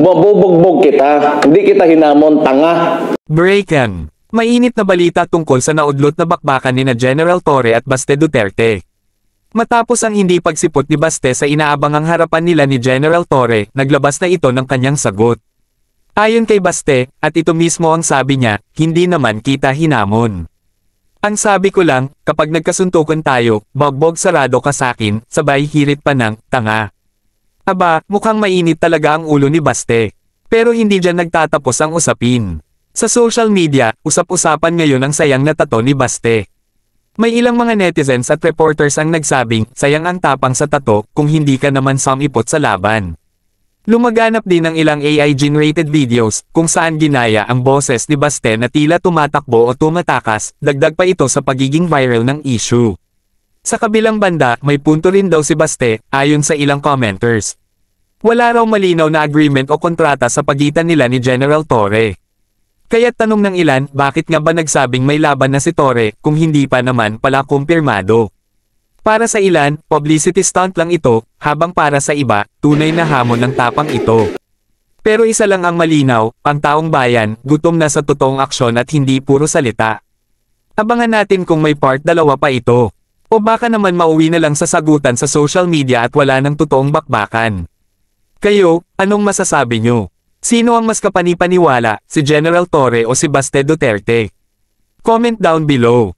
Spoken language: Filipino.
Mabubugbog kita, hindi kita hinamon, tanga. Breaking! Mainit na balita tungkol sa naudlot na bakbakan ni na General Torre at Baste Duterte. Matapos ang hindi pagsipot ni Baste sa inaabangang harapan nila ni General Torre, naglabas na ito ng kanyang sagot. Ayon kay Baste, at ito mismo ang sabi niya, hindi naman kita hinamon. Ang sabi ko lang, kapag nagkasuntukan tayo, bogbog sarado ka sakin, sabay hirit pa ng, tanga. Aba, mukhang mainit talaga ang ulo ni Baste. Pero hindi dyan nagtatapos ang usapin. Sa social media, usap-usapan ngayon ang sayang na tato ni Baste. May ilang mga netizens at reporters ang nagsabing, sayang ang tapang sa tato, kung hindi ka naman sumipot sa laban. Lumaganap din ng ilang AI-generated videos, kung saan ginaya ang boses ni Baste na tila tumatakbo o tumatakas, dagdag pa ito sa pagiging viral ng issue. Sa kabilang banda, may punto rin daw si Baste, ayon sa ilang commenters. Wala raw malinaw na agreement o kontrata sa pagitan nila ni General Torre. Kaya tanong ng ilan, bakit nga ba nagsabing may laban na si Torre, kung hindi pa naman pala kumpirmado? Para sa ilan, publicity stunt lang ito, habang para sa iba, tunay na hamon ng tapang ito. Pero isa lang ang malinaw, ang taong bayan, gutom na sa totoong aksyon at hindi puro salita. Abangan natin kung may part 2 pa ito. O baka naman mauwi na lang sa sagutan sa social media at wala ng totoong bakbakan. Kayo, anong masasabi nyo? Sino ang mas kapanipaniwala, si General Torre o si Baste Duterte? Comment down below.